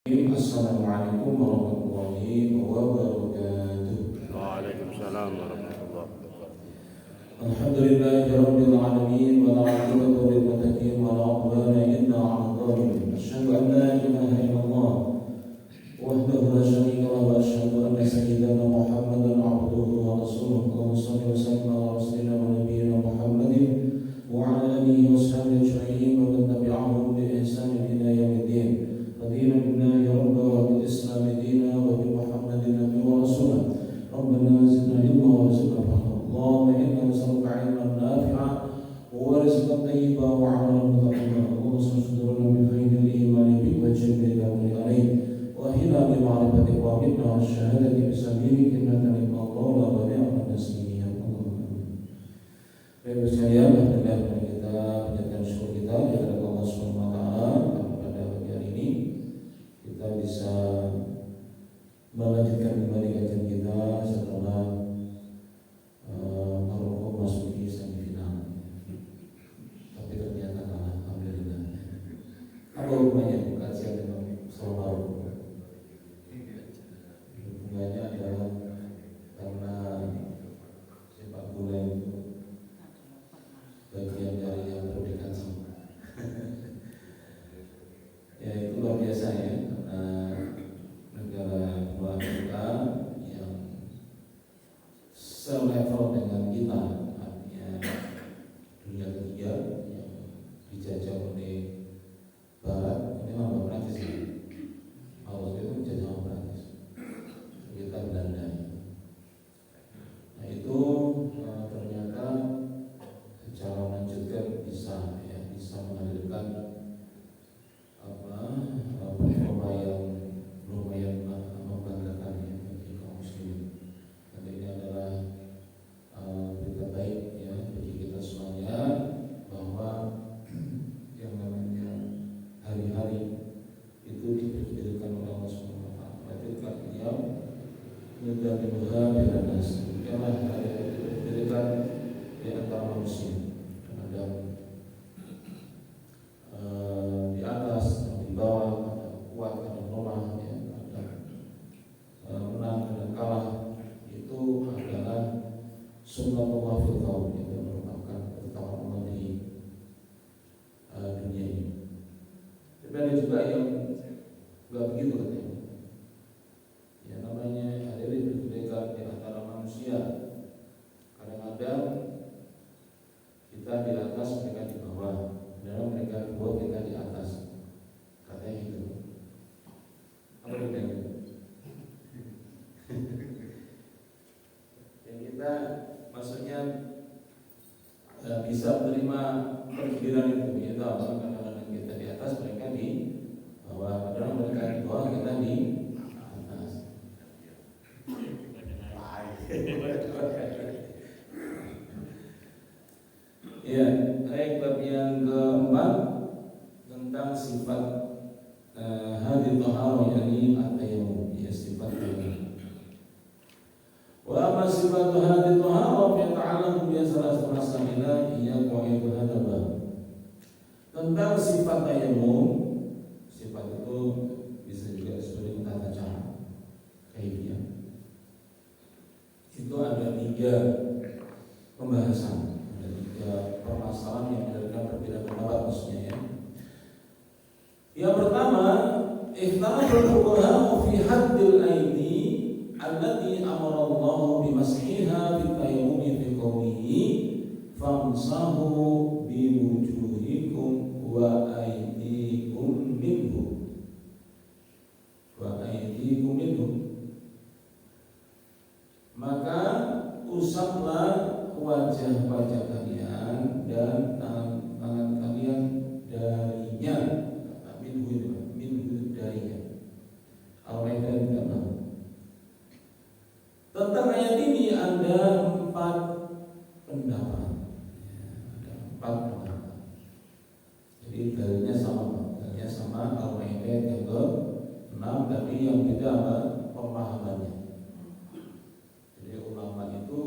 Assalamualaikum warahmatullahi wabarakatuh. Waalaikumsalam warahmatullahi wabarakatuh. Alhamdulillahirabbil alamin wal 'aqibatu lil muttaqin wa la 'udwana illa 'alal zalimin. Asyhadu an la ilaha illallah wahdahu la syarika lahu wa asyhadu anna sayyidana Muhammadan 'abduhu wa rasuluhu. Allahumma shalli wa sallim ala sayyidina wa nabiyyina Muhammadin wa 'ala alihi wa sahbihi ajma'in wa man tabi'ahum bi ihsanin ila yaumiddin. Fadina billahi rabba wa bil islam dina wa bi Muhammadin nabiy wa rasulah. Rabbana zidna ilma wa zidna fahma. Allahumma inna nas'aluka 'ilman nafi'an wa rizqan thayyiban wa 'amalan mutaqabbala. Allahumma sudurna bi khairil iman bi wa jannati al-alim wa hina bi ma'rifati wa bidna wa syahadati bi sabilik innaka liman qawla wa ni'man nasir. Allahumma baik sekalian, alhamdulillah kita panjatkan syukur kita kepada Allah Subhanahu wa taala pada pagi hari ini kita bisa melanjutkan kembali kajian kita setelah Maroko masuk di semifinal, tapi ternyata kalah. Alhamdulillah. Apa hubungannya kajian dengan soal Maroko? Hubungannya adalah karena sepak bola itu bagian dari yang perlu dikaji. Ya itu luar biasa ya, karena negara luar kita yang selevel dengan kita, artinya dunia ketiga yang dijajah oleh Barat. Ini memang Prancis ya, Maroko itu dijajah oleh Prancis, kita Belanda. Nah itu ternyata secara melanjutkan bisa menghadirkan performa yang lumayan membanggakan ya bagi kaum muslimin. Dan ini adalah berita baik ya bagi kita semuanya, bahwa yang namanya hari-hari itu diperkirakan oleh Allah Subhanahu wa taala. Itu artinya mudah dimudah beranas. Karena hari itu diperkirakan di antara manusia. Ada di atas, di bawah, ada kuat, ada lemah, ya, ada menang, ada kalah. Itu adalah sunnatullah fil kaum, itu merupakan ketetapan Allah di dunia ini. Tapi ada juga yang nggak begitu katanya. Ya namanya ada perbedaan di antara manusia. Kadang-kadang kita di atas, mereka di bawah. Dalam mereka di bawah, kita di atas. Katanya gitu. Apa bedanya? Yang kita maksudnya bisa menerima pergiliran itu. Kita kadang-kadang kita di atas, mereka di bawah. Padahal mereka di bawah, kita di atas. Ya, baik, bab yang keempat tentang sifat hadis taharah, yakni at-tayammum, ya sifat tayammum. Wa amma sifat hadis taharah fa ta'ala bi salasati masaila iya qaidu hadaba. Tentang sifat tayammum, sifat itu bisa juga disebut dengan tata cara, kaifiyah. Itu ada 3 pembahasan. Permasalahan yang menjadikan berbeda pendapat maksudnya ya. Yang pertama, ikhtilaful fuqaha fi haddil aidi allati amara Allah bi mashiha fi tayammum fi qawlihi famsahu bi wujuhikum wa aydikum minhu. Maka usaplah wajah-wajah kalian dan tangan kalian darinya. Minhu darinya. Al-Maidah 36. Tentang ayat ini ada 4 pendapat. Ada 4 pendapat. Jadi dalilnya sama Al-Maidah yang ke-6, tapi yang beda apa pemahamannya. Jadi ulama itu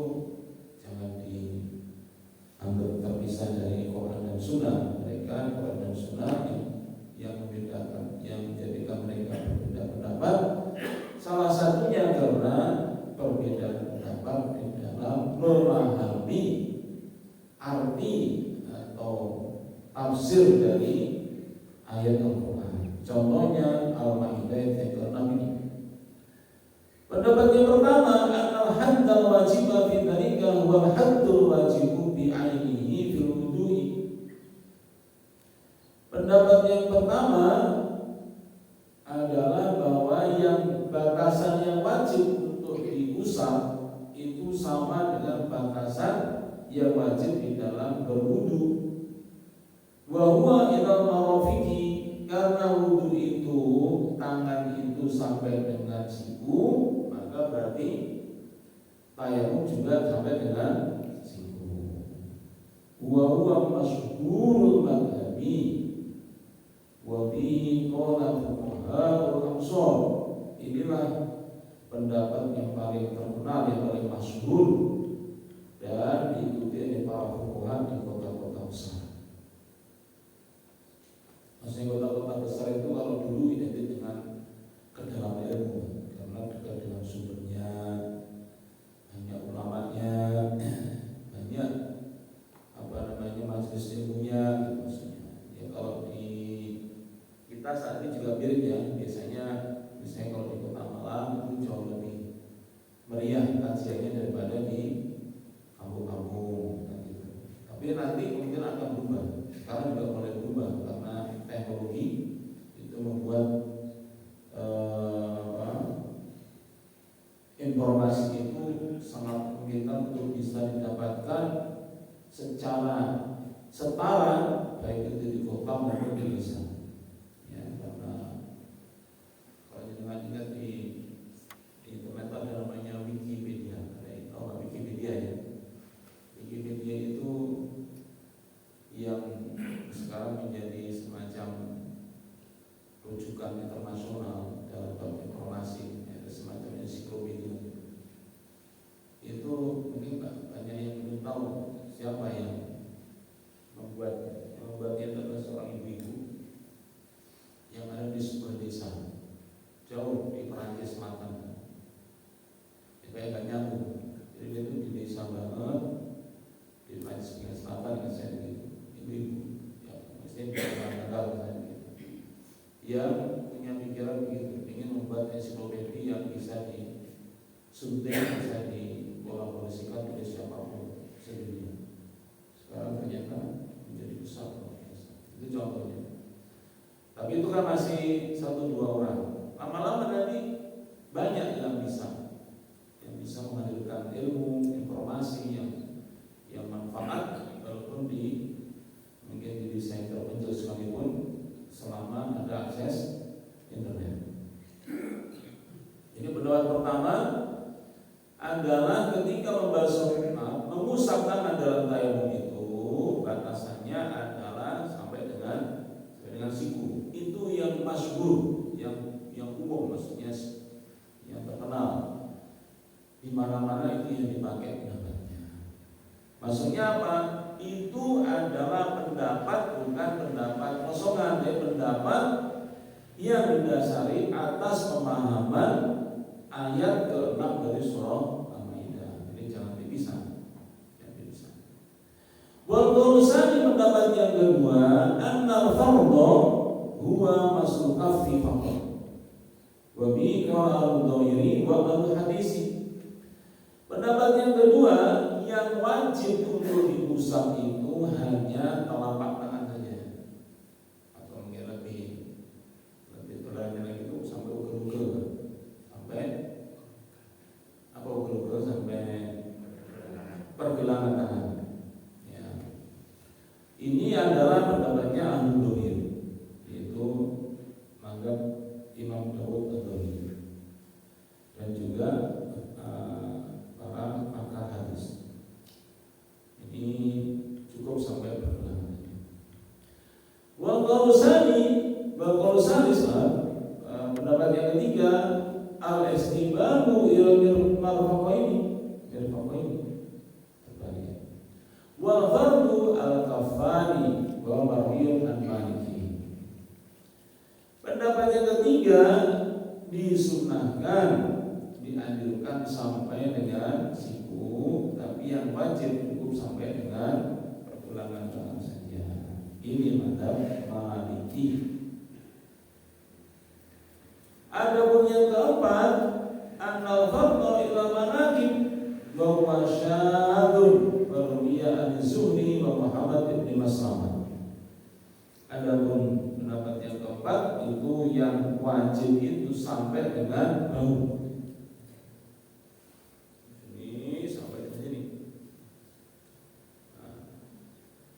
jangan dianggap terpisah dari Quran dan Sunnah. Mereka Quran dan Sunnah yang membedakan, yang menjadikan mereka berbeda tafsir dari ayat Al-Quran. Contohnya Al-Maidah ayat ke-6 ini. Pendapat yang pertama, anal haddal wajibah fi dzalika huwa haddul wajibu bi ainihi fil wudu'i. Pendapat yang pertama adalah bahwa yang batasan yang wajib untuk diusap itu sama dengan batasan yang wajib di dalam berwudu. Wa huwa ilal marafiqi, karena wudu itu tangan itu sampai dengan siku, maka berarti tayamum juga sampai dengan siku. Wa huwa masyhurul madhabi wa bihi qala fuqaha al-amsar. Inilah pendapat yang paling terkenal, yang paling masyhur dan diikuti oleh para fuqaha di kota-kota besar. Maksudnya kota-kota besar itu kalau dulu identik dengan kedalaman ilmu, karena dekat dengan sumbernya, banyak ulamanya, banyak majelis ilmunya, gitu maksudnya. Ya kalau di kita saat ini juga mirip ya, biasanya kalau di Kota Malang itu jauh lebih meriah kajiannya daripada di kampung-kampung gitu. Tapi nanti mungkin akan berubah. Sekarang juga mulai berubah karena teknologi itu membuat informasi itu sangat memungkinkan untuk bisa didapatkan secara setara baik itu di kota maupun di desa. Ya, karena kalau jangan ingat di internet ada namanya Wikipedia. Ada tahu Wikipedia ya? Wikipedia itu yang sekarang menjadi semacam rujukan internasional dalam informasi, ya, semacam ensiklopedia. Itu mungkin banyak yang belum tahu siapa yang membuatnya. Yang membuatnya adalah seorang ibu-ibu yang ada di sebuah desa jauh di Perancis Selatan. Kayak gak nyambung. Jadi dia itu di desa banget di Perancis Selatan kan saya gitu. Ibu-ibu ya, mesti berangkat saya gitu. Yang punya pikiran begitu, ingin membuat ensiklopedia yang bisa disuntik, bisa dikolaborasikan oleh siapapun sedunia. Sekarang ternyata menjadi besar. Itu contohnya. Tapi itu kan masih 1-2 orang. Lama-lama nanti banyak yang bisa menghadirkan ilmu, informasi yang manfaat, walaupun mungkin di desa yang terpencil sekalipun, selama ada akses internet. Ini pendapat pertama adalah ketika mengusap tangan dalam tayamum itu batasannya adalah sampai dengan siku. Itu yang masyhur, yang umum, maksudnya yang terkenal. Di mana-mana itu yang dipakai pendapatnya. Maksudnya apa? Itu adalah pendapat, bukan pendapat kosongan, tapi pendapat yang didasari atas pemahaman ayat ke-6 dari surah Al-Maidah. Jadi jangan dipisah. Wal qawlusani, pendapat yang kedua, annal fardhu huwa maslu kaffi faqat. Wa bi qala al-dhairi wa al-hadisi. Pendapat yang kedua, yang wajib untuk diusap itu hanya telapak tangan saja, atau mungkin lebih terangnya lagi itu sampai ugel-ugel, sampai pergelangan tangan. Ya. Ini adalah pendapatnya Ahlul Dhahir, yaitu menganggap Imam Dawud Al-Dhahir dan juga para pakar hadis. Ini cukup sampai pergelangan. Wal qawlusani pendapat yang ketiga, al-istibahu ila mirfaqaini terbalik. Wal fardu al-kafani wa marwiyun an maliki. Pendapat yang ketiga, disunnahkan, dianjurkan sampai dengan siku, tapi yang wajib cukup sampai dengan pergelangan tangan saja. Ini madzhab Maliki. Adapun yang keempat, annal fardhu ila manaqib wa huwa syadun warwiya an-Zuhri wa Muhammad bin Maslamah. Adapun pendapat yang keempat itu yang wajib itu sampai dengan bau. Ini sampai ke sini. Nah,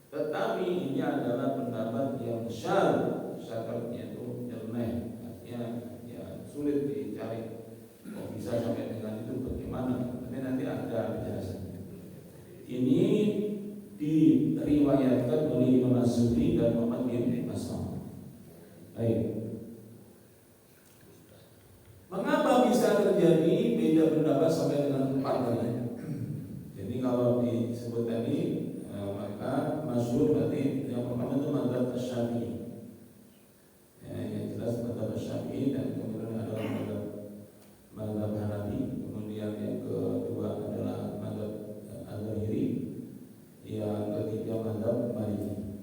tetapi ini adalah pendapat yang syadz, syaratnya itu nyeleneh, artinya ya sulit dicari. Kok bisa sampai dengan itu bagaimana? Tapi nanti ada penjelasan. Ini diriwayatkan oleh Imam Az-Zuhri dan Muhammad bin Maslamah. Baik. Mengapa bisa terjadi beda pendapat sampai dengan 4 kali? Jadi kalau disebut tadi maka masyhur berarti yang pertama itu madzhab Asy-Syafi'i. Ya, yang jelas madzhab Asy-Syafi'i dan kemudian ada madzhab Hanafi, kemudian yang kedua adalah madzhab Al-Zahiri, yang ketiga madzhab Maliki,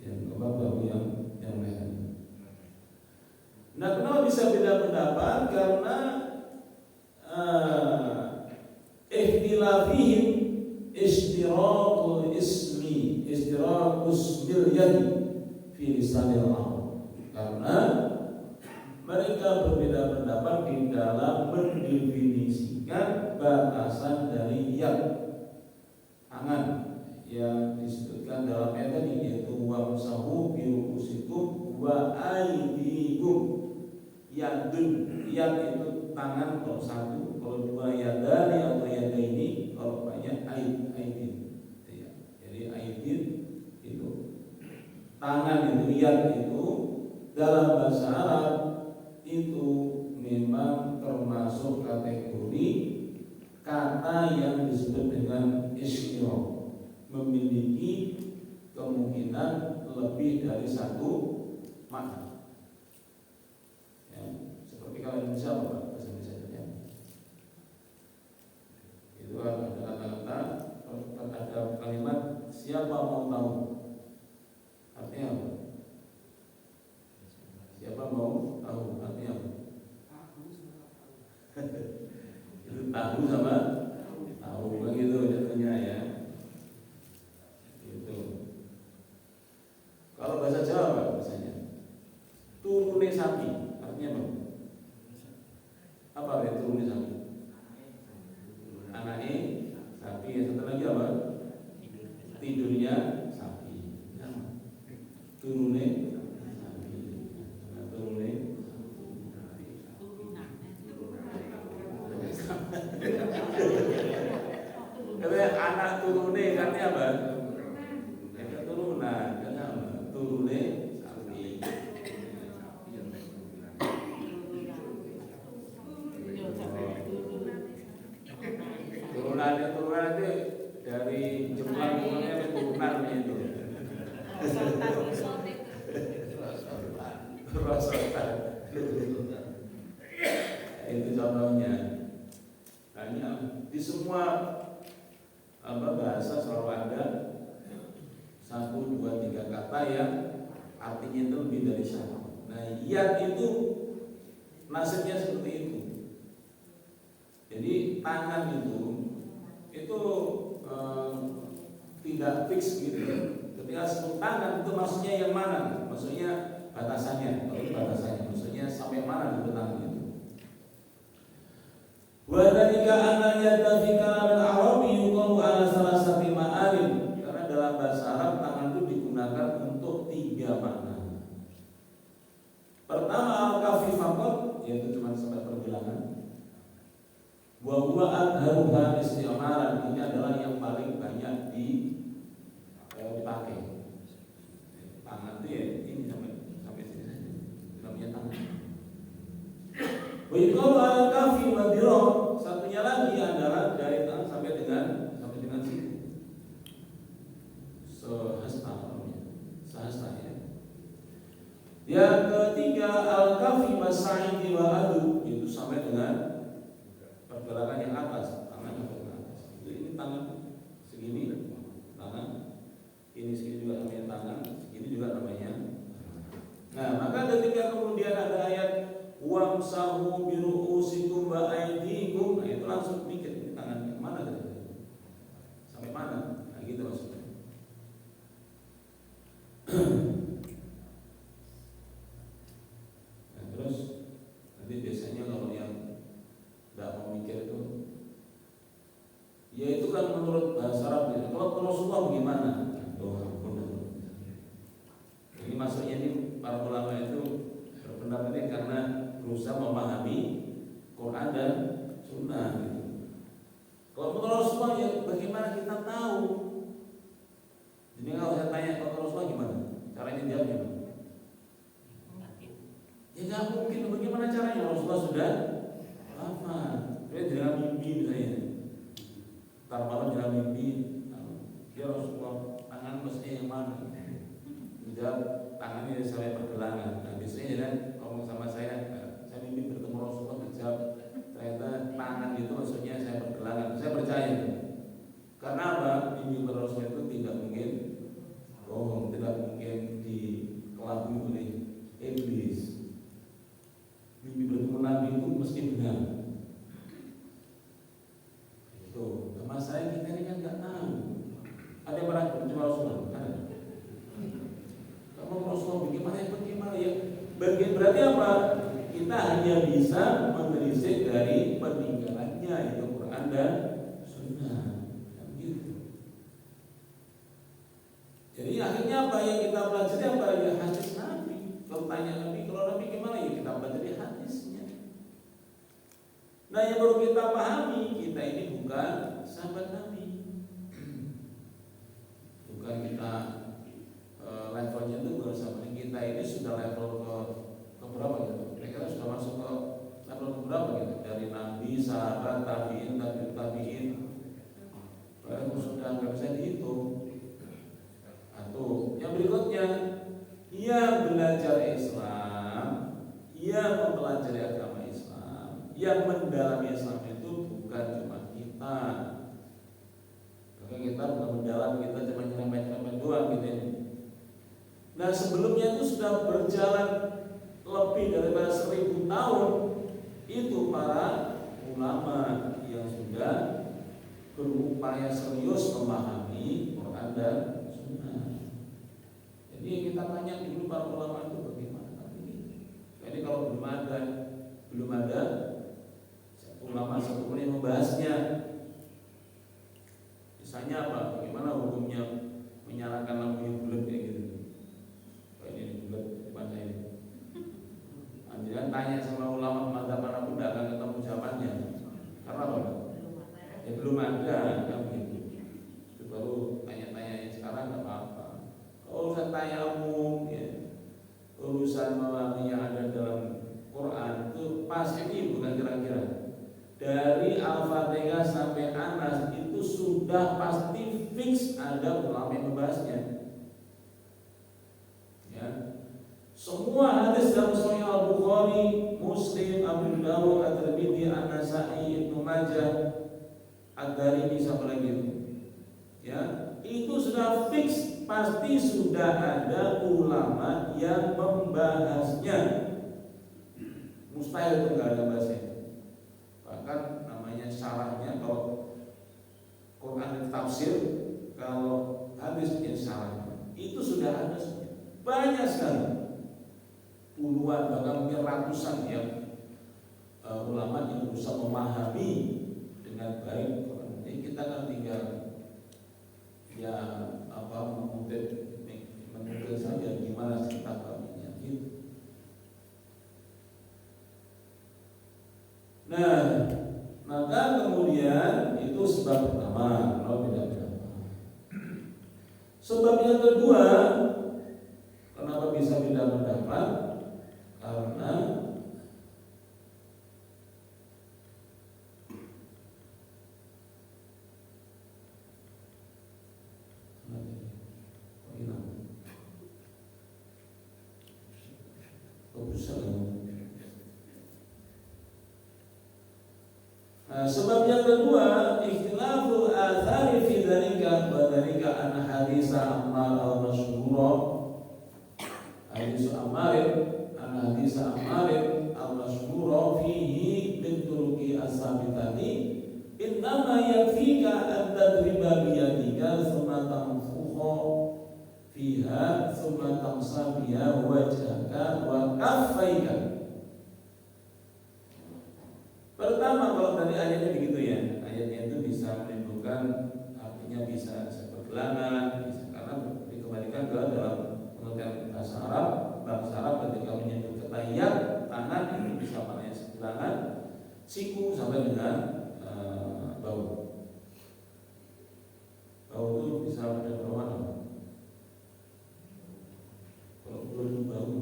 yang keempat baru yang lain. Nah, kenapa bisa beda pendapat? Karena ikhtilafihim istiraqul ismi, istiraqus bil yadi fi lisanil Arab. Karena mereka berbeda pendapat di dalam mendefinisikan batasan dari yad, tangan, yang disebutkan dalam ayat tadi, yaitu wamsahu bi ru'usikum wa aydikum. Yadun, yad itu tangan kalau satu, kalau dua yadani atau yadaini, kalau banyak aidin. Ya, jadi aidin itu tangan, itu yad itu dalam bahasa Arab itu memang termasuk kategori kata yang disebut dengan istiraq, memiliki kemungkinan lebih dari satu makna. Ya, seperti kalau Indonesia apa bahasa Indonesia ya? Itu ada kata-kata, ada kalimat siapa mau tahu, artinya apa? Siapa mau tahu, artinya apa? Itu tahu sama tahu, begitu jatuhnya ya. Itu. Kalau bahasa Jawa misalnya, turune sapi, artinya apa? Apa ya turune sapi? Anaknya sapi, ya satu lagi apa? Tidurnya sapi. Turune sapi. Turune anak turune kan apa? Keturunan kan apa? Turune sapi. Turunan itu dari jumlah umurnya turunan itu. Rosotan. Itu contohnya. Hanya di semua bahasa selalu ada 1, 2, 3 kata yang artinya itu lebih dari satu. Nah, yad itu nasibnya seperti itu. Jadi tangan itu tidak fix gitu. Ketika sebut tangan itu maksudnya yang mana? Maksudnya batasannya, maksudnya sampai mana itu tangan itu. Wa dzalika anna yadda fi kalam al-arabi yuqalu ala salasati ma'alim. Karena dalam bahasa Arab tangan itu digunakan untuk 3 makna. Pertama al-kafi faqat, yaitu cuma sampai pergelangan. Wa huwa adharuha isti'maran, ini adalah yang paling banyak dipakai. Tangan itu ya ini sampai sini saja. Namanya tangan. Wa yuqalu al-kafi wa dirah. Satunya lagi adalah dari tangan sampai dengan sini. Sehasta ya. Yang ketiga al-kafi mas'idi wa adu, itu sampai dengan pergerakan yang atas, tangan sampai ke atas. Ini tangan segini, tangan ini segini juga sampai tangan, segini famsahu bi ru'usikum wa aydikum. Nah, itu langsung mikir tangannya mana tadi? Sampai mana? Nah, gitu maksudnya. Nah, terus nanti biasanya kalau yang tidak mau mikir itu, ya itu kan menurut bahasa Arab. Kalau Rasulullah bagaimana? Ini maksudnya ini para ulama itu berpendapat ini karena berusaha memahami Quran dan Sunnah. Gitu. Kalau menurut Rasulullah ya bagaimana kita tahu? Jadi kalau saya tanya kalau Rasulullah gimana? Caranya jawab gimana? Ya nggak mungkin. Bagaimana caranya? Rasulullah sudah lama. Dia dengan mimpi misalnya. Ntar malam dengan mimpi. Ya Rasulullah tangan mestinya yang mana? Jawab tangannya sampai pergelangan. Nah biasanya kan ngomong sama saya mimpi bertemu Rasulullah, dijawab ternyata tangan itu maksudnya saya pergelangan. Saya percaya. Karena apa? Mimpi Rasulullah itu tidak mungkin bohong, tidak mungkin dikelabui oleh iblis. Mimpi bertemu Nabi itu mesti benar. Itu. Sama saya kita ini kan nggak tahu. Ada yang pernah bertemu Rasulullah? Ada. Kalau Rasulullah bagaimana ya? Berarti apa? Kita hanya bisa menelisik dari peninggalannya, itu Quran dan Sunnah. Gitu. Jadi akhirnya apa yang kita pelajari apa ya hadis Nabi. Kalau tanya Nabi, kalau Nabi gimana ya kita pelajari hadisnya. Nah yang baru kita pahami, kita ini bukan sahabat Nabi, bukan kita levelnya itu bukan sahabat. Kita ini sudah level ke berapa gitu? Mereka sudah masuk ke level ke berapa gitu? Dari Nabi, sahabat, tabiin, tabiin. Baru sudah nggak bisa dihitung. Atau yang berikutnya, ia belajar Islam, ia mempelajari agama Islam, yang mendalami Islam itu bukan cuma kita. Maka kita bukan mendalam, kita cuma nyerempet-nyerempet doang gitu ini. Nah sebelumnya itu sudah berjalan lebih daripada 1000 tahun. Itu para ulama yang sudah berupaya serius memahami Quran dan Sunnah. Jadi kita tanya dulu para ulama itu bagaimana ini. Jadi kalau belum ada ulama satupun yang membahasnya. Misalnya apa? Bagaimana hukumnya menyalakan lampu yang bulat kayak gitu? Ini bulat depan saya ini. Jangan tanya sama ulama madzhab manapun tidak akan ketemu jawabannya. Karena apa? Ya belum ada kan begitu. Itu baru tanya-tanya yang sekarang nggak apa-apa. Kalau urusan tanya umum, ya, urusan memahami yang ada dalam Quran itu pasti bukan kira-kira. Dari Al-Fatihah sampai Anas itu sudah pasti fix ada ulama yang membahasnya. Ya. Semua hadis dalam Sahih Al-Bukhari, Muslim, Abu Dawud, At-Tirmidzi, An-Nasa'i, Ibnu Majah, Ad-Darimi sampai lagi itu. Ya, itu sudah fix pasti sudah ada ulama yang membahasnya. Mustahil itu enggak ada bahasanya. Bahkan namanya syarahnya kalau Quran itu tafsir, kalau hadis itu syarahnya. Itu sudah ada banyak sekali. Puluhan bahkan mungkin ratusan yang ulama yang berusaha memahami dengan baik. Jadi kita kan tinggal ya mengutip saja gimana kita pahaminya gitu. Nah, maka kemudian itu sebab pertama kalau tidak berapa. Sebab yang kedua, kenapa bisa beda pendapat? Karena sebab yang kedua, ikhtilaful athari fi dzalika wa dzalika an hadis Ammar al-masyhura. Hadis Ammar al-masyhura tsumma tamsa biha wajhaka wa kaffaika. Pertama, kalau dari ayatnya begitu ya, ayatnya itu bisa menimbulkan, artinya bisa sepergelangan, bisa, karena dikembalikan ke dalam pengertian bahasa Arab. Bahasa Arab ketika menyebut ketahiyat, tangan itu bisa maknanya sebelangan, siku sampai dengan bau. Bau itu bisa ada berapa mana? Kalau belum bau,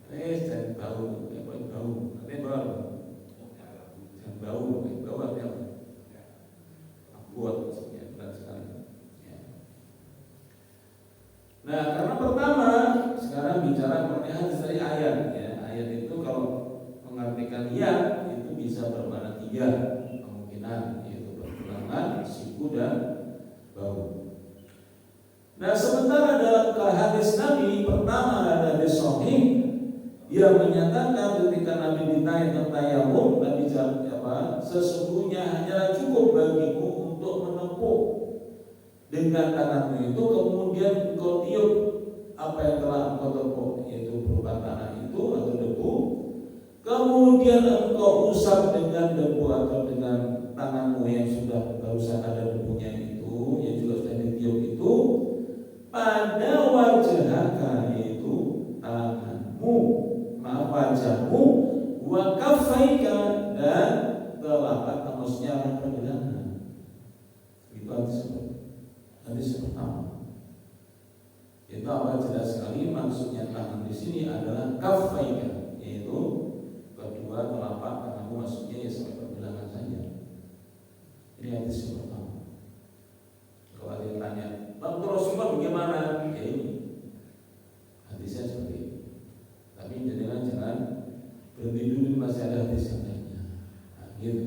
jangan bau, bau, artinya bau, jangan bau, bau artinya buat maksudnya berat sekali. Nah, karena pertama sekarang bicara mengenai hadis dari ayat ya. Ayat itu kalau mengartikan ya itu bisa bermakna 3 kemungkinan, yaitu pergelangan, siku dan bau. Nah, sementara dalam hadis Nabi pertama ada hadis sahih yang menyatakan ketika Nabi ditanya tentang tayamum, Nabi jawab sesungguhnya hanyalah cukup bagimu untuk menempuh dengan tanganmu itu, kemudian engkau tiup apa yang telah engkau tempuh, yaitu berupa tanah itu atau debu, kemudian engkau usap dengan debu atau dengan tanganmu yang sudah barusan ada debunya itu, yang juga sudah ditiup itu, pada wajahaka, yaitu tanganmu, wajahmu, wa kaffaika, dan telapak maksudnya pergelangan. Itu hadis pertama. Itu apa jelas sekali maksudnya tangan di sini adalah kaffaika, yaitu kedua telapak tanganmu, maksudnya ya sampai pergelangan saja. Ini hadis pertama. Kalau ada yang tanya, Bang Rasulullah bagaimana? Ya ini hadisnya seperti itu. Tapi jangan berhenti dulu, masih ada hadis yang lainnya. Nah, gitu.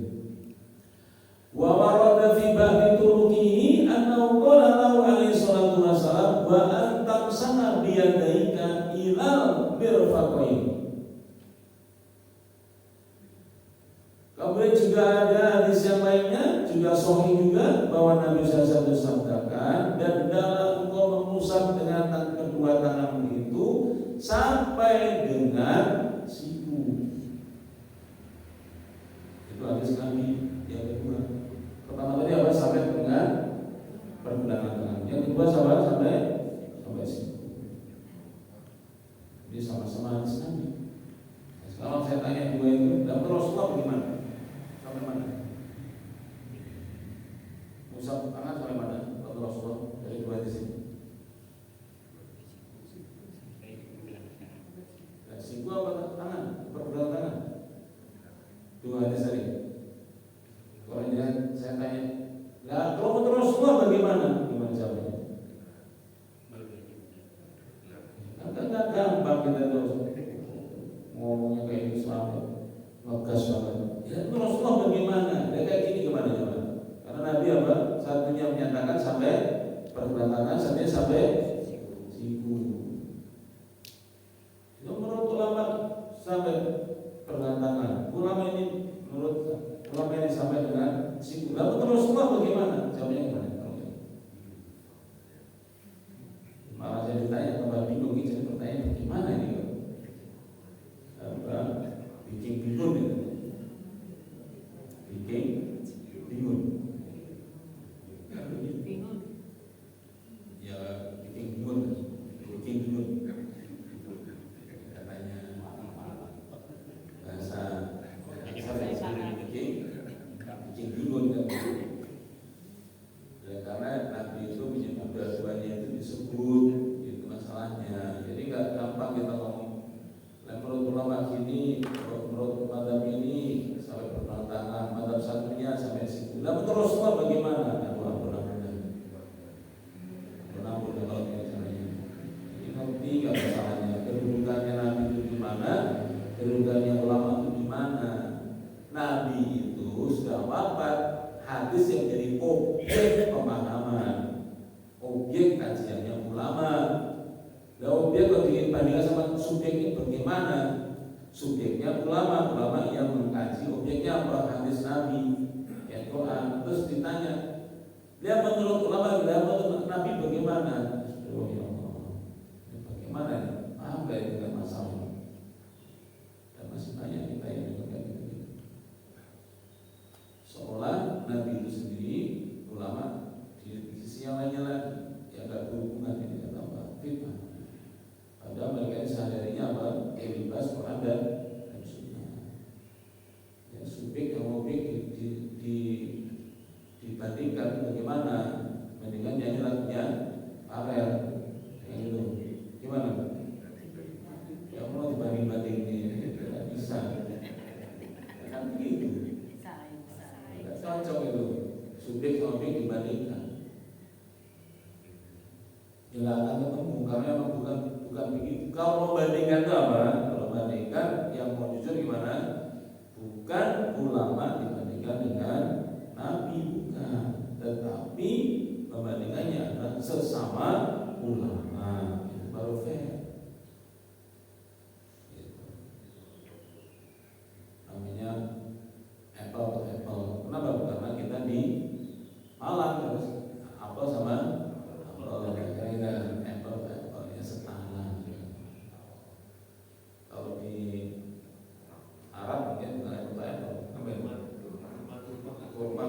Wa warada fi ba'di turuqihi annahu qala lahu alaihi salatu wassalam wa antam sana biyadaika ilal mirfaqain. Kemudian juga ada hadis yang lainnya juga sahih juga bahwa Nabi SAW bersabdakan, dan dalam engkau mengusap dengan kedua tanganmu itu sampai dengan siku. Itu hadis Nabi yang kedua. Pertama tadi apa? Sampai dengan pergelangan tangan. Yang kedua sampai siku. Jadi sama-sama hadis Nabi. Nah, sekarang saya tanya dua itu, dan Rasulullah bagaimana? Sampai mana? Usap tangan sampai mana? Kalau Rasulullah dari dua hadis ini. Siku apa tangan? Pergelangan tangan. Dua hadis tadi. Kalau saya tanya, lah kalau menurut Rasulullah bagaimana? Gimana jawabnya? Enggak gampang kita terus ngomongnya kayak Islam, ngegas banget. Ya menurut Rasulullah bagaimana? Dia kayak gini gimana jawabnya? Karena Nabi apa? Satunya menyatakan sampai pergelangan, satunya sampai siku. Menurut ulama sampai pergelangan. Ulama ini menurut ulama ini sampai dengan siku. Lalu terus semua bagaimana? Jawabnya gimana? Malah saya ditanya tambah bingung, jadi pertanyaan bagaimana ini? Apa? Bikin bingung gitu. Bikin bingung. Ya bikin bingung. Bikin bingung. Bikin bingung kan? Ya, karena Nabi itu menyebut dua-duanya itu disebut, itu masalahnya. Jadi nggak gampang kita ngomong. Menurut ulama sini, menurut madhab ini sampai pertentangan, madhab satunya sampai situ. Lalu terus bagaimana? Aku pernah kalau caranya. Ini ngerti nggak masalahnya? Kedudukannya Nabi itu di mana? Kedudukannya ulama itu di mana? Nabi itu sudah wafat, hadis yang jadi objek pemahaman, objek kajiannya ulama. Dan objek kalau dibandingkan sama subjeknya bagaimana? Subjeknya ulama yang mengkaji objeknya apa? Hadis Nabi, ya Quran. Terus ditanya, Lihat menurut ulama, lihat menurut Nabi bagaimana? Oh ya Allah, bagaimana ini? Paham gak ini dengan masalah ini? Dan masih banyak kita yang juga kayak gitu. Seolah Nabi itu sendiri, ulama di sisi yang lainnya lagi, yang gak berhubungan ini kata apa? Fitnah. Padahal mereka sehari-harinya apa? Bebas Quran dan Sunnah. Yang subjek yang objek dibandingkan bagaimana? Mendingan nyanyi lagunya Farel, yang itu gimana? Ya mau dibanding-banding ini tidak bisa. Kan begitu. Tidak cocok itu. Subjek sama objek dibandingkan. Ya nggak akan ketemu karena memang bukan begitu. Kalau membandingkan itu apa? Kalau membandingkan yang mau jujur gimana? Bukan ulama dibandingkan dengan Nabi, bukan, tetapi membandingkannya adalah sesama ulama. Itu baru fair. Gitu. Namanya apple to apple. Kenapa? Karena kita di Malang terus apple sama apple, kira-kira apple to apple ya setara. Kalau di Arab mungkin bukan apple to apple, apa itu? Kurma.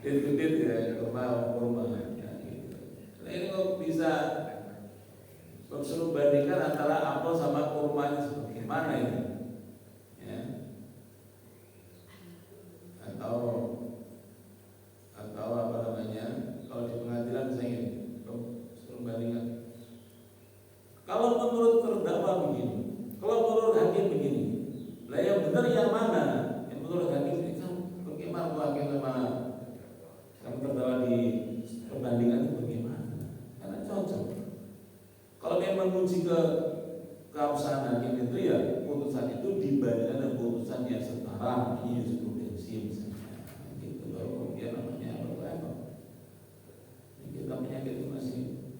Dit ya, kurma ya, gitu. Nah ini kok bisa suruh bandingkan antara apel sama kurma itu bagaimana ini? Ya. Atau apa namanya? Kalau di pengadilan misalnya ini, suruh bandingkan. Kalau menurut terdakwa begini, kalau menurut hakim begini, lah yang benar yang mana? Yang menurut hakim ini kan bagaimana hakim sama yang terdakwa di perbandingan itu bagaimana? Karena cocok. Kalau memang menguji ke keabsahan hakim itu ya putusan itu dibandingkan dengan putusan yang setara, ini jurisprudensi misalnya. Gitu baru kemudian namanya apa? Kita penyakit itu masih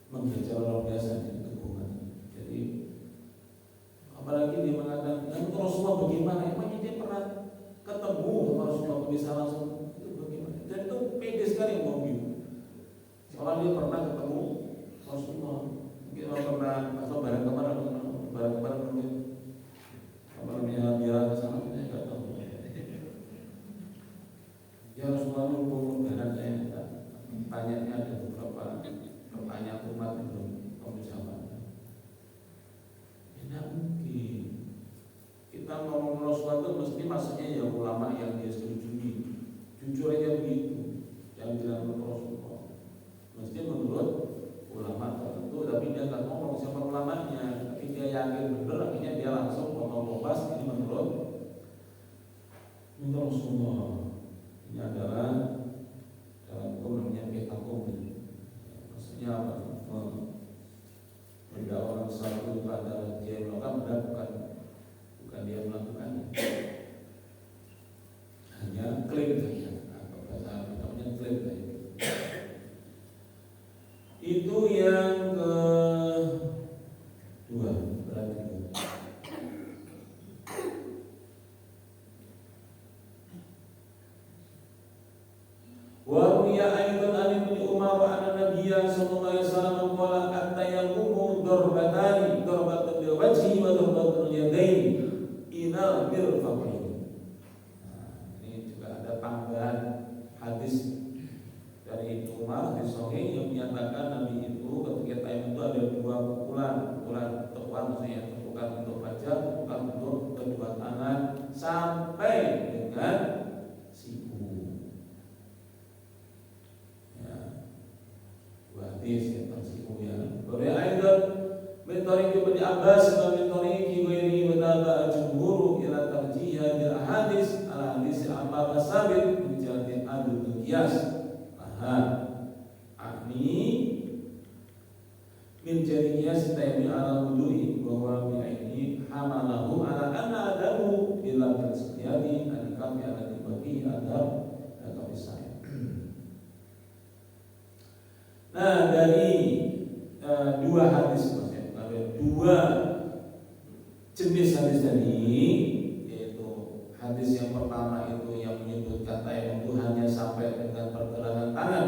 mengejar luar biasa di hubungan. Jadi apalagi dia mengatakan dan Rasulullah bagaimana? Emangnya dia pernah ketemu sama Rasulullah bisa langsung itu bagaimana? Dan itu pede sekali ngomong. Soalnya dia pernah ketemu Rasulullah. Mungkin pernah atau barang kemana mungkin apa namanya dia ke sana saya nggak tahu. Ya Rasulullah itu barang saya tanyanya ada beberapa pertanyaan umat itu kamu jawab. Tidak mungkin. Kita ngomong Rasulullah itu mesti maksudnya ya ulama yang dia setujui. Jujur aja begitu. Yang bilang Rasulullah. Mesti menurut ulama tertentu, tapi dia nggak ngomong siapa ulamanya. Tapi dia yakin benar, akhirnya dia langsung ngomong bebas ini menurut Rasulullah. Ini adalah dalam hukum namanya betakum. Maksudnya apa? Mendakwakan sesuatu pada dia melakukan bukan dia melakukannya, hanya klaim saja. Atau bahasa namanya klaim saja. Itu yang kedua, berarti wa ruya aidan an ibn Umar wa anna nabiyya sallallahu alaihi wasallam qala at-tayammumu darbatani darbatun bil wajhi wa darbatun yadayn ila mirfaqain. Ini juga ada tambahan hadis dari Ibnu Umar di Sahih yang menyatakan Nabi itu ketika tayamum itu ada dua pukulan tepukan maksudnya tepukan untuk wajah, tepukan untuk kedua tangan sampai dengan siku. Ya, dua hadis tentang siku ya. Boleh aidan min tariq Ibnu Abbas wa min tariq ghairihi wa taba jumhur ila tarjih hadis al hadis Ammar Sabit min jihati al-qiyas. Ahni min jadinya sitaymi ala wudu'i bahwa bi'aini hamalahu ala anna adamu bila bersediadi al-kami ala dibagi adab dan kabisaya. Nah dari dua hadis maksudnya ada dua jenis hadis tadi, yaitu hadis yang pertama itu yang menyebutkan tayamum itu hanya sampai dengan pergelangan tangan,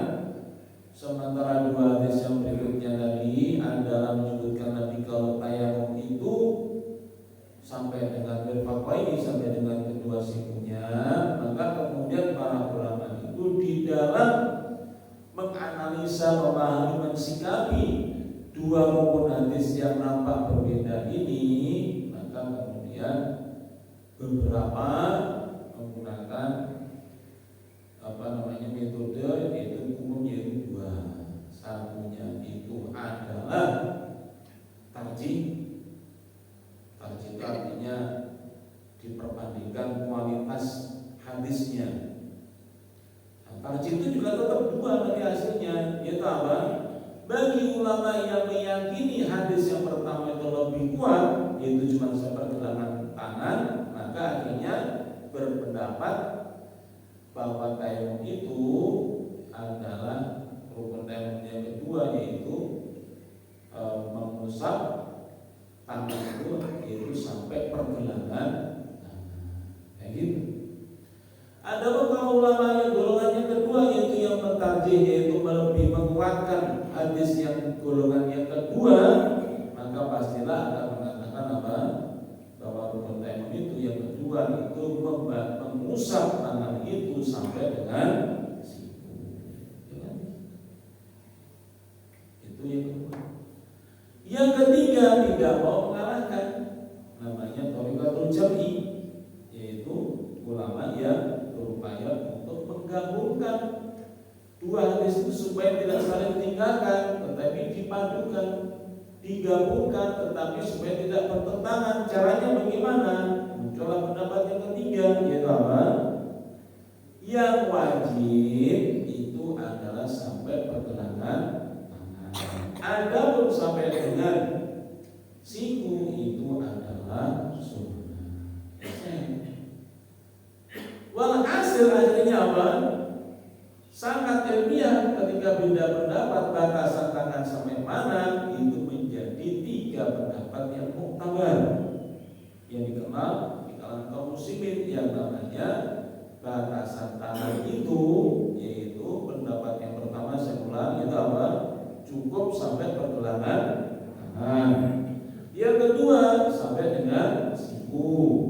sementara dua hadis yang berikutnya tadi adalah menyebutkan Nabi kalau tayamum itu sampai dengan mirfaqaini, sampai dengan kedua sikunya. Maka kemudian para ulama itu di dalam menganalisa, memahami, mensikapi dua rukun hadis yang nampak berbeda ini, maka kemudian beberapa menggunakan metode, yaitu umumnya itu dua. Satunya itu adalah tarjih. Tarjih itu artinya diperbandingkan kualitas hadisnya. Tarjih itu juga tetap dua dari hasilnya, yaitu apa? Bagi ulama yang meyakini hadis yang pertama itu lebih kuat, yaitu cuma sepergelangan tangan, maka akhirnya berpendapat bahwa tayamum itu adalah rukun tayamum yang kedua, yaitu mengusap tangan itu sampai pergelangan tangan. Kayak gitu. Ada beberapa ulama yang golongan yang kedua, yaitu yang mentarjih, yaitu lebih menguatkan hadis yang golongan yang kedua, maka pastilah akan mengatakan apa? Bahwa rukun tayamum itu yang kedua itu mengusap tangan itu sampai dengan siku. Ya. Itu yang kedua. Yang ketiga tidak mau mengalahkan, namanya thariqatul jam'i, yaitu ulama yang berupaya untuk menggabungkan dua hadis itu supaya tidak saling tinggalkan, tetapi dipadukan, digabungkan, tetapi supaya tidak bertentangan. Caranya bagaimana? Muncullah pendapat yang ketiga, yaitu apa? Yang wajib itu adalah sampai pergelangan tangan. Adapun sampai dengan siku itu adalah sunnah. Walhasil akhirnya apa? Sangat ilmiah ketika beda pendapat batasan tangan sampai mana itu menjadi tiga pendapat yang muktabar, yang dikenal di kalangan kaum muslimin, yang namanya batasan tangan itu, yaitu pendapat yang pertama saya ulang, itu apa? Cukup sampai pergelangan tangan. Yang kedua sampai dengan siku.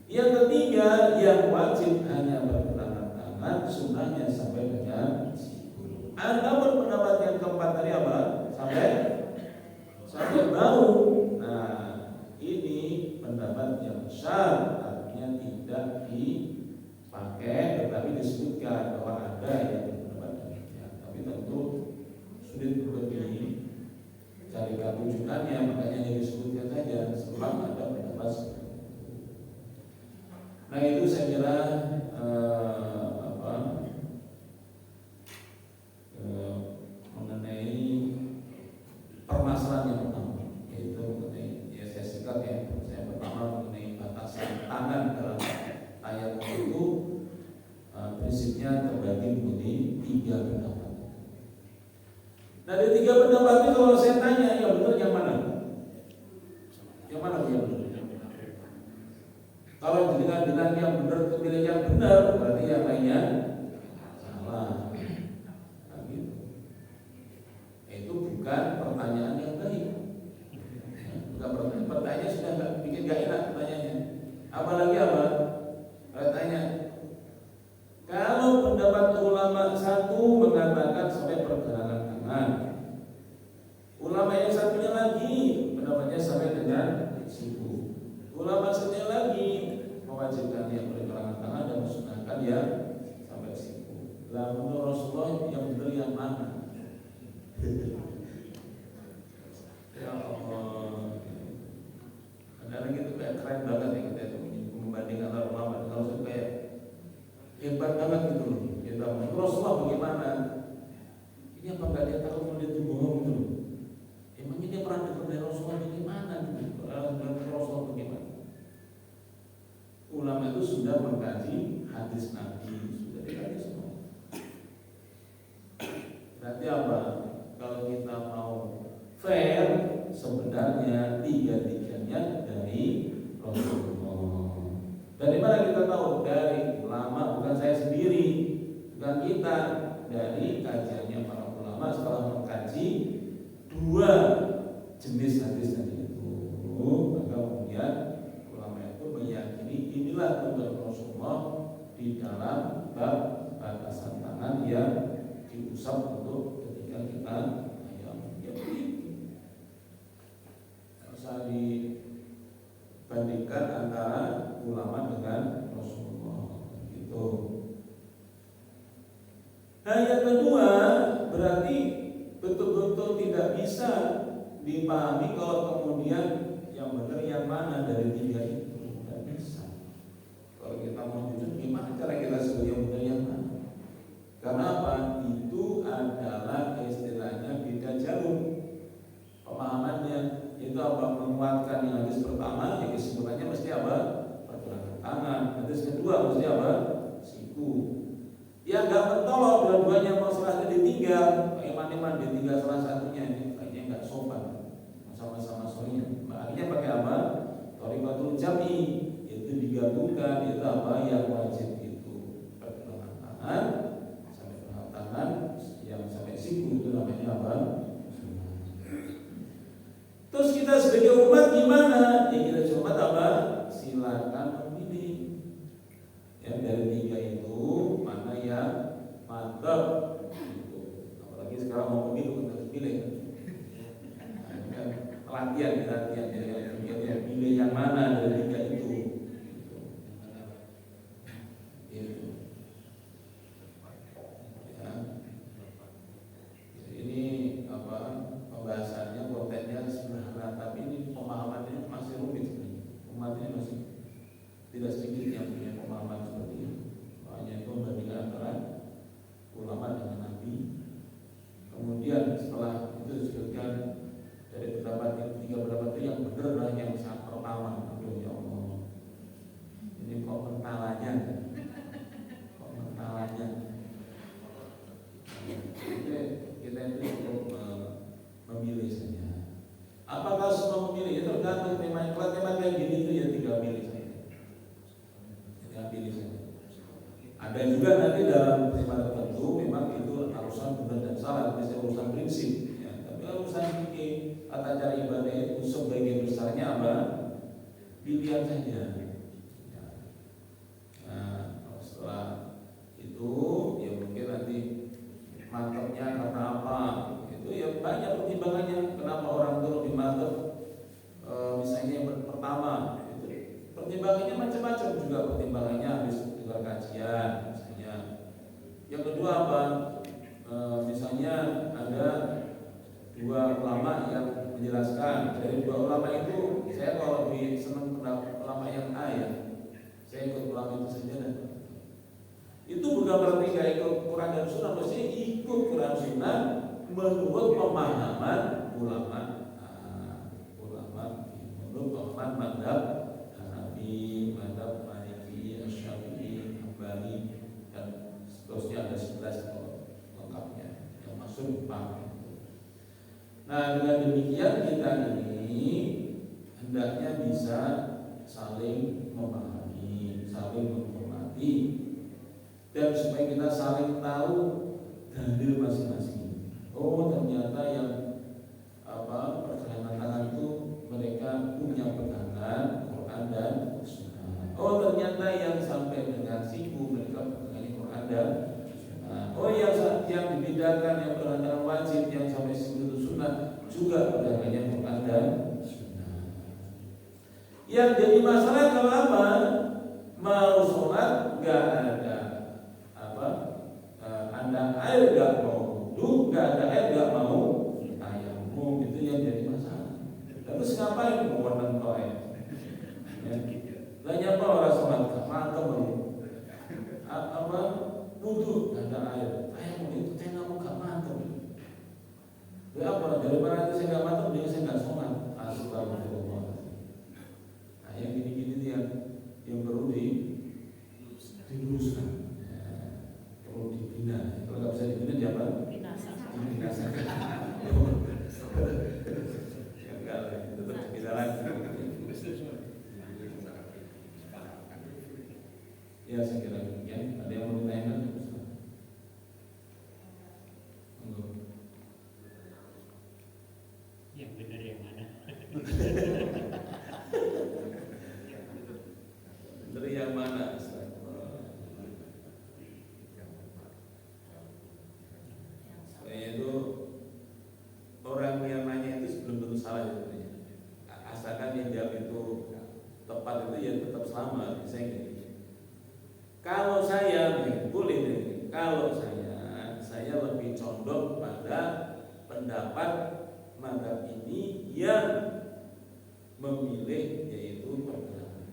Yang ketiga yang wajib hanya pergelangan tangan, sunnahnya sampai dengan siku. Adapun pendapat yang keempat tadi apa? Sampai bau. Nah, ini pendapat yang besar, artinya tidak dipakai, tetapi disebutkan bahwa ada yang berpendapat demikian. Tapi tentu sulit untuk dicarikan rujukannya, makanya yang disebutkan saja sebab ada pendapat seperti itu. Nah, itu saya kira mengenai permasalahan yang pertama, yaitu mengenai, ya saya singkat ya, saya pertama mengenai batasan tangan dalam ayat itu, prinsipnya terbagi menjadi tiga pendapat. Dari tiga pendapat itu kalau saya tanya, yang benar yang mana? Yang mana yang benar? Kalau dengan yang benar, pilih yang benar, berarti yang lainnya salah. Nah, gitu. Itu bukan pertanyaan yang baik. Bukan pertanyaan sudah nggak bikin nggak enak pertanyaannya. Apalagi apa? Tanya. Kalau pendapat ulama satu mengatakan sampai pergelangan tangan, ulama yang satunya lagi pendapatnya sampai dengan siku. Ulama satunya lagi mewajibkan yang pergelangan tangan dan mensunahkan yang sampai siku. Lah menurut Rasulullah yang benar yang mana? Ya Allah. Kadang-kadang itu kayak keren banget ya kita itu membandingkan antara ulama dengan Rasul, kayak hebat banget gitu loh. Kita menurut Rasulullah bagaimana? Ini apa enggak dia tahu dia itu bohong gitu loh? Emangnya dia pernah dengar dari Rasulullah bagaimana gitu? Dari Rasulullah bagaimana? Ulama itu sudah mengkaji hadis Nabi, sudah dikaji semua. Berarti apa? Kalau kita mau fair, sebenarnya tiga-tiganya dari Rasulullah. Dari mana kita tahu? Dari ulama, bukan saya sendiri, bukan kita, dari kajiannya para ulama setelah mengkaji dua jenis hadis tadi itu, maka kemudian ulama itu meyakini inilah tuntunan Rasulullah di dalam bab batasan tangan yang diusap untuk ketika kita usah dibandingkan antara ulama dengan Rasulullah gitu. Nah yang kedua, berarti betul-betul tidak bisa dipahami kalau kemudian yang benar yang mana dari tiga itu, tidak bisa. Kalau kita mau jujur, gimana cara kita sebut yang benar yang mana? Karena apa? Itu adalah istilahnya beda jalur pemahamannya. Itu apa? Menguatkan yang hadis pertama, yang kesimpulannya mesti apa? Pergelangan tangan. Hadis kedua mesti apa? Siku. Ya nggak mentolok, dua-duanya masalahnya ditinggal. Iman-iman ditinggal salah satunya, ini kayaknya nggak sopan. Sama-sama soalnya. Akhirnya pakai apa? Thariqatul jam'i, itu digabungkan. Itu apa? Yang wajib itu pergelangan tangan sampai pergelangan tangan, yang sampai siku itu namanya apa? Terus kita sebagai umat gimana? Ya kita umat apa? Silakan memilih. Ya dari tiga itu mana yang mantap? Gitu. Apalagi sekarang mau pemilu kita harus pilih. Nah, latihan ya, pilih yang mana dari tiga itu. Gitu. Ya. Ini apa? Pembahasannya, kontennya sederhana, tapi ini pemahamannya masih rumit sebenarnya. Umatnya masih tidak sedikit yang punya pemahaman seperti ini. Makanya itu membandingkan antara ulama dengan Nabi. Kemudian setelah itu disebutkan dari pendapat tiga pendapat itu yang benar adalah yang sangat pertama. Aduh ya Allah, ini kok mentalanya, kita itu cukup memilih saja. Apakah semua memilih? Ya tergantung tema. Kalau tema kayak gini itu ya tinggal pilih saja. Ada juga nanti dalam tema tertentu memang itu urusan benar dan salah, misalnya urusan prinsip. Ya. Tapi kalau urusan fikih, tata cara ibadah itu sebagian besarnya apa? Pilihan saja. Ya. Nah, setelah itu ya mungkin nanti mantapnya karena apa? Ya banyak pertimbangannya. Kenapa orang itu lebih mantap? Misalnya yang pertama, itu pertimbangannya macam-macam juga. Pertimbangannya habis dengar kajian, misalnya. Yang kedua apa? Misalnya ada dua ulama yang menjelaskan. Dari dua ulama itu, saya kalau lebih senang ulama yang A ya, saya ikut ulama itu saja. Itu bukan berarti nggak ikut Quran dan Sunnah, mesti ikut Quran Sunnah menurut pemahaman ulama, menurut pemahaman madhab Hanafi, madhab Maliki, Syafi'i, Hambali, dan seterusnya ada 11 lengkapnya yang masuk paham. Nah dengan demikian kita ini hendaknya bisa saling memahami, saling menghormati, dan supaya kita saling tahu dalil masing-masing. Oh ternyata yang pergelangan tangan itu mereka punya pegangan Quran dan Sunnah. Oh ternyata yang sampai dengan siku mereka pegangan Quran dan Sunnah. Oh yang dibedakan yang pegangan wajib yang sampai siku itu Sunnah juga pegangannya Quran dan Sunnah. Yang jadi masalah kalau apa? Mau sholat nggak ada ada air nggak mau. Nggak ada air, nggak mau tayamum, itu yang jadi masalah. Terus ngapain mengorban kau air? Banyak orang sholat mantap wudu nggak ada air, tayamum itu tayamum nggak mantap. Apa? Daripada itu saya nggak mantap, dia saya nggak sholat. Astagfirullah. Nah yang gini-gini yang perlu diluruskan. Perlu dibina. Kalau nggak bisa dibina dia apa? Binasa. Ya enggak, tetap kita lagi. Ya saya kira demikian. Ada yang mau ditanyakan? Yang benar yang mana? Dari yang mana? Itu orang yang nanya itu belum tentu salah sebenarnya. Asalkan yang jawab itu tepat itu ya tetap selamat. Kalau saya boleh deh. Kalau saya lebih condong pada pendapat mazhab ini yang memilih yaitu pergerakan.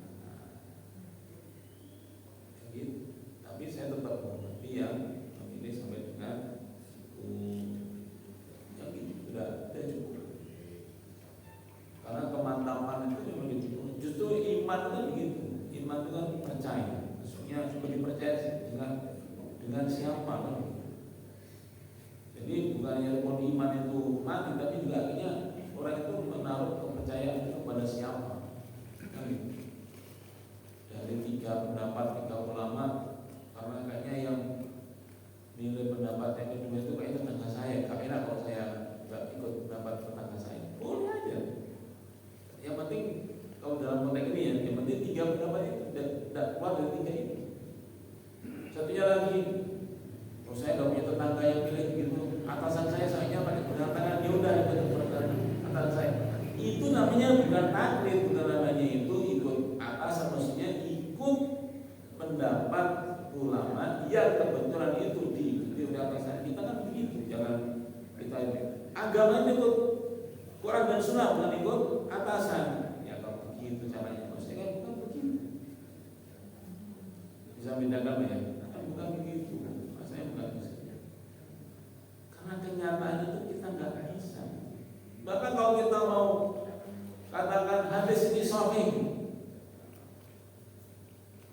Gitu. Tapi saya tetap mengerti yang memilih sampai dengan yang itu sudah cukup. Karena kemantapan itu memang gitu. Justru iman itu begitu. Iman itu kan percaya. Maksudnya sudah dipercaya dengan siapa kan? Jadi bukannya mau iman itu mati, tapi juga akhirnya orang itu menaruh kepercayaan itu kepada siapa? Kan gitu. Dari 3 pendapat 3 ulama, karena kayaknya yang nilai pendapat yang kedua itu kayaknya tetangga saya. Kayaknya kalau saya nggak ikut pendapat tetangga saya, boleh aja. Yang penting kalau dalam konteks ini ya, yang penting 3 pendapat itu tidak keluar dari 3 itu. Satunya lagi, kalau saya nggak punya tetangga yang pilih gitu, atasan saya pakai berdatangan, ya udah ikut berdatangan atasan saya. Itu namanya bukan taklid, bukan namanya itu ikut atasan, maksudnya ikut pendapat ulama yang kebetulan itu diikuti oleh atasan. Kita kan begitu, jangan kita agama itu ikut Quran dan Sunnah, bukan ikut atasan. Ya kalau begitu caranya, maksudnya kan bukan begitu. Bisa bedakan ya? Bukan begitu, maksudnya bukan bisa. Karena kenyataan itu kita nggak bisa. Bahkan kalau kita mau katakan hadis ini sahih,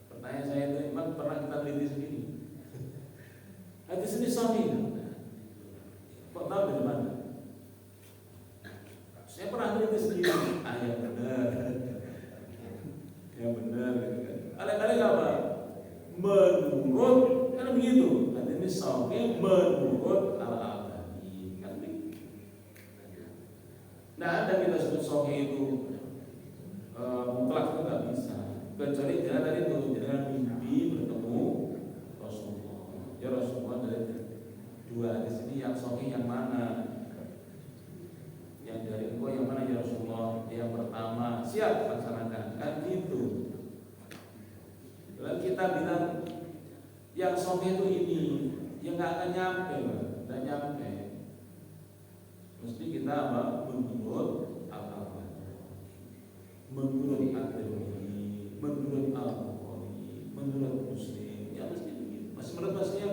pertanyaan saya itu memang pernah kita teliti sendiri. Hadis ini sahih, kok tahu dari mana? Saya pernah teliti sendiri. Yang benar, yang benar. Kadang-kadang apa? Menurut kan begitu, kan ini sahih menurut Al-Albani kan begitu. Nah ada kita sebut sahih itu mutlak itu nggak bisa, kecuali dengan tadi itu dengan mimpi bertemu Rasulullah. Ya Rasulullah dari 2 hadis ini yang sahih yang mana? Yang dari engkau yang mana ya Rasulullah? Yang pertama siap laksanakan kan gitu. Lalu kita bilang yang sahih itu ini, yang nggak akan nyampe, nggak nyampe. Mesti kita apa? Menurut Al-Albani, menurut At-Tirmidzi, menurut Al-Bukhari, menurut Muslim. Ya mesti begitu. Maksudnya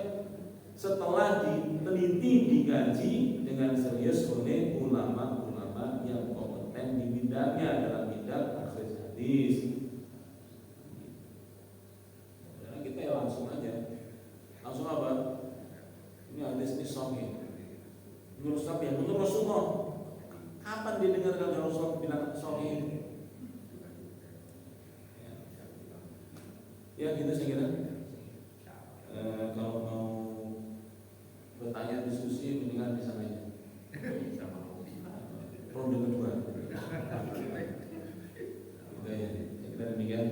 setelah diteliti, dikaji dengan serius oleh ulama-ulama yang kompeten di bidangnya dalam bidang takhrij hadis. Langsung aja, langsung apa? Ini hadis ini sahih. Menurut siapa? Ya menurut Rasulullah. Kapan didengarkan Rasul bilang sahih? Ya gitu saya kira. Kalau mau bertanya diskusi mendingan di sana aja. Ronde kedua. Gitu ya. Saya kira demikian.